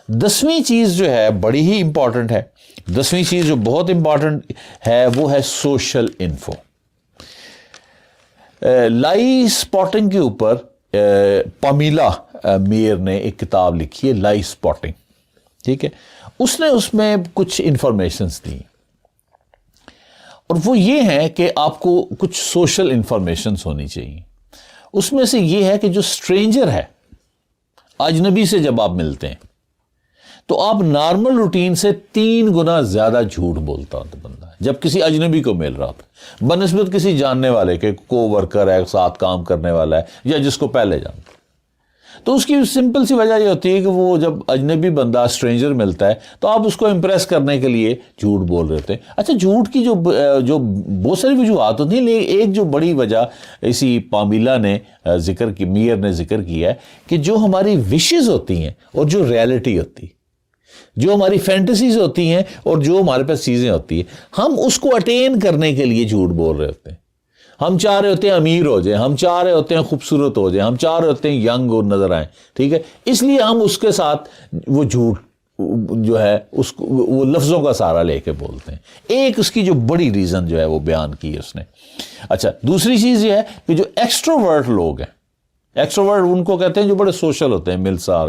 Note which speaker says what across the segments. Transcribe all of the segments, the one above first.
Speaker 1: 10ویں چیز جو ہے بڑی ہی امپورٹنٹ ہے. 10ویں چیز جو بہت امپورٹنٹ ہے وہ ہے سوشل انفو. لائی اسپاٹنگ کے اوپر پامیلا میر نے ایک کتاب لکھی ہے, لائی اسپاٹنگ. ٹھیک ہے, اس نے اس میں کچھ انفارمیشنز دی, اور وہ یہ ہے کہ آپ کو کچھ سوشل انفارمیشنز ہونی چاہیے. اس میں سے یہ ہے کہ جو اسٹرینجر ہے, اجنبی سے جب آپ ملتے ہیں تو آپ نارمل روٹین سے 3 گنا زیادہ جھوٹ بولتا ہوتا بندہ جب کسی اجنبی کو مل رہا ہوتا بنسبت کسی جاننے والے کے, کو ورکر ہے, ساتھ کام کرنے والا ہے, یا جس کو پہلے جانتا. تو اس کی سمپل سی وجہ یہ ہوتی ہے کہ وہ جب اجنبی بندہ اسٹرینجر ملتا ہے تو آپ اس کو امپریس کرنے کے لیے جھوٹ بول رہے ہوتے ہیں. اچھا, جھوٹ کی جو بہت ساری وجوہات ہوتی ہیں, لیکن ایک جو بڑی وجہ اسی پامیلا نے ذکر کی, میر نے ذکر کیا ہے کہ جو ہماری وشز ہوتی ہیں اور جو ریالٹی ہوتی ہے, جو ہماری فینٹیسیز ہوتی ہیں اور جو ہمارے پاس چیزیں ہوتی ہیں, ہم اس کو اٹین کرنے کے لیے جھوٹ بول رہے ہوتے ہیں. ہم چاہ رہے ہوتے ہیں امیر ہو جائیں, ہم چاہ رہے ہوتے ہیں خوبصورت ہو جائیں, ہم چاہ رہے ہوتے ہیں ینگ اور نظر آئیں. ٹھیک ہے, اس لیے ہم اس کے ساتھ وہ جھوٹ جو ہے اس کو وہ لفظوں کا سہارا لے کے بولتے ہیں. ایک اس کی جو بڑی ریزن جو ہے وہ بیان کی ہے اس نے. اچھا, دوسری چیز یہ ہے کہ جو ایکسٹروورٹ لوگ ہیں, ایکسٹروورٹ ان کو کہتے ہیں جو بڑے سوشل ہوتے ہیں, ملسار,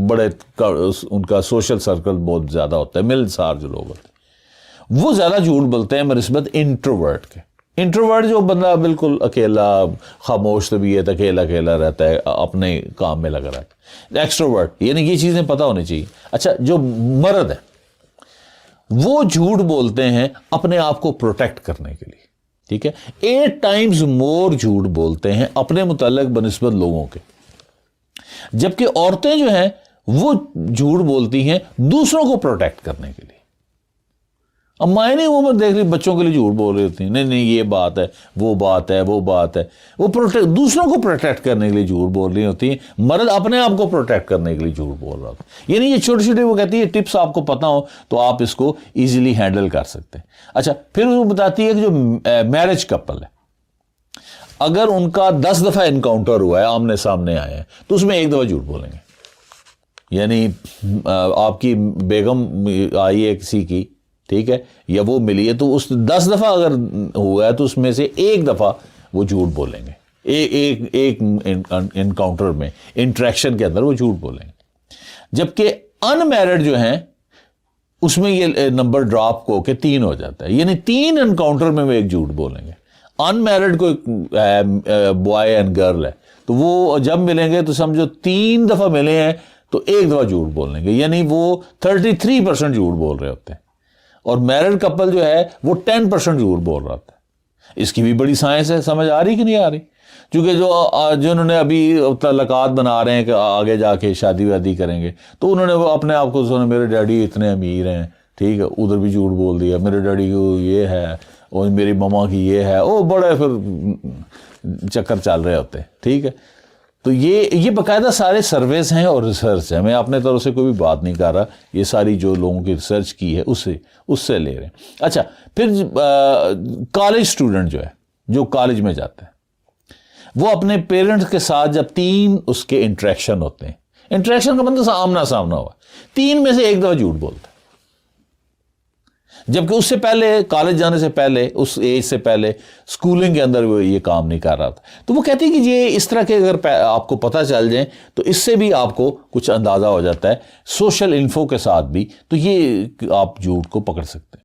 Speaker 1: بڑے ان کا سوشل سرکل بہت زیادہ ہوتا ہے, ملسار جو لوگ ہوتے ہیں, وہ زیادہ جھوٹ بولتے ہیں بنسبت انٹروورٹ کے. انٹروورٹ جو بندہ بالکل اکیلا خاموش طبیعت, اکیلا اکیلا رہتا ہے, اپنے کام میں لگا رہتا ہے. ایکسٹروورٹ یعنی یہ چیزیں پتہ ہونی چاہیے. اچھا, جو مرد ہے وہ جھوٹ بولتے ہیں اپنے آپ کو پروٹیکٹ کرنے کے لیے. ٹھیک ہے, 8 ٹائمز مور جھوٹ بولتے ہیں اپنے متعلق بنسبت لوگوں کے, جبکہ عورتیں جو ہیں وہ جھوٹ بولتی ہیں دوسروں کو پروٹیکٹ کرنے کے لیے. اب مائیں نہیں عمر دیکھ رہی بچوں کے لیے جھوٹ بول رہی ہوتی ہیں, نہیں یہ بات ہے, وہ بات ہے, وہ بات ہے, وہ دوسروں کو پروٹیکٹ کرنے کے لیے جھوٹ بول رہی ہوتی ہیں. مرد اپنے آپ کو پروٹیکٹ کرنے کے لیے جھوٹ بول رہا ہوتا ہے. یعنی یہ چھوٹی چھوٹی وہ کہتی ہے ٹپس آپ کو پتہ ہو تو آپ اس کو ایزیلی ہینڈل کر سکتے ہیں. اچھا, پھر وہ بتاتی ہے کہ جو میرج کپل ہے اگر ان کا 10 دفعہ انکاؤنٹر ہوا ہے, آمنے سامنے آئے ہیں, تو اس میں 1 دفعہ جھوٹ بولیں گے. یعنی آپ کی بیگم آئی ہے کسی کی, ٹھیک ہے, یا وہ ملی ہے, تو اس 10 دفعہ اگر ہوا ہے تو اس میں سے 1 دفعہ وہ جھوٹ بولیں گے. ایک انکاؤنٹر میں, انٹریکشن کے اندر وہ جھوٹ بولیں گے. جبکہ ان میرڈ جو ہیں اس میں یہ نمبر ڈراپ کو کہ 3 ہو جاتا ہے, یعنی 3 انکاؤنٹر میں وہ ایک جھوٹ بولیں گے. ان میرڈ کو بوائے اینڈ گرل ہے تو وہ جب ملیں گے تو سمجھو 3 دفعہ ملے ہیں تو 1 دفعہ جھوٹ بولیں گے, یعنی وہ 33% جھوٹ بول رہے ہوتے ہیں. اور میرڈ کپل جو ہے وہ 10% جھوٹ بول رہا تھا. اس کی بھی بڑی سائنس ہے, سمجھ آ رہی کہ نہیں آ رہی؟ کیونکہ جو انہوں نے ابھی تعلقات بنا رہے ہیں کہ آگے جا کے شادی وادی کریں گے, تو انہوں نے وہ اپنے آپ کو سنا میرے ڈیڈی اتنے امیر ہیں, ٹھیک ہے, ادھر بھی جھوٹ بول دیا, میرے ڈیڈی کو یہ ہے اور میری مما کی یہ ہے, وہ بڑے پھر چکر چل رہے ہوتے ہیں. ٹھیک ہے, تو یہ باقاعدہ سارے سرویز ہیں اور ریسرچ ہے. میں اپنے طرف سے کوئی بھی بات نہیں کر رہا, یہ ساری جو لوگوں کی ریسرچ کی ہے اس سے لے رہے ہیں. اچھا, پھر کالج اسٹوڈنٹ جو ہے, جو کالج میں جاتا ہے, وہ اپنے پیرنٹس کے ساتھ جب 3 اس کے انٹریکشن ہوتے ہیں, انٹریکشن کا مطلب آمنا سامنا ہوا, 3 میں سے 1 دفعہ جھوٹ بولتا ہے. جبکہ اس سے پہلے, کالج جانے سے پہلے, اس ایج سے پہلے اسکولنگ کے اندر وہ یہ کام نہیں کر رہا تھا. تو وہ کہتی ہے کہ یہ اس طرح کے اگر آپ کو پتہ چل جائیں تو اس سے بھی آپ کو کچھ اندازہ ہو جاتا ہے, سوشل انفو کے ساتھ بھی, تو یہ آپ جھوٹ کو پکڑ سکتے ہیں.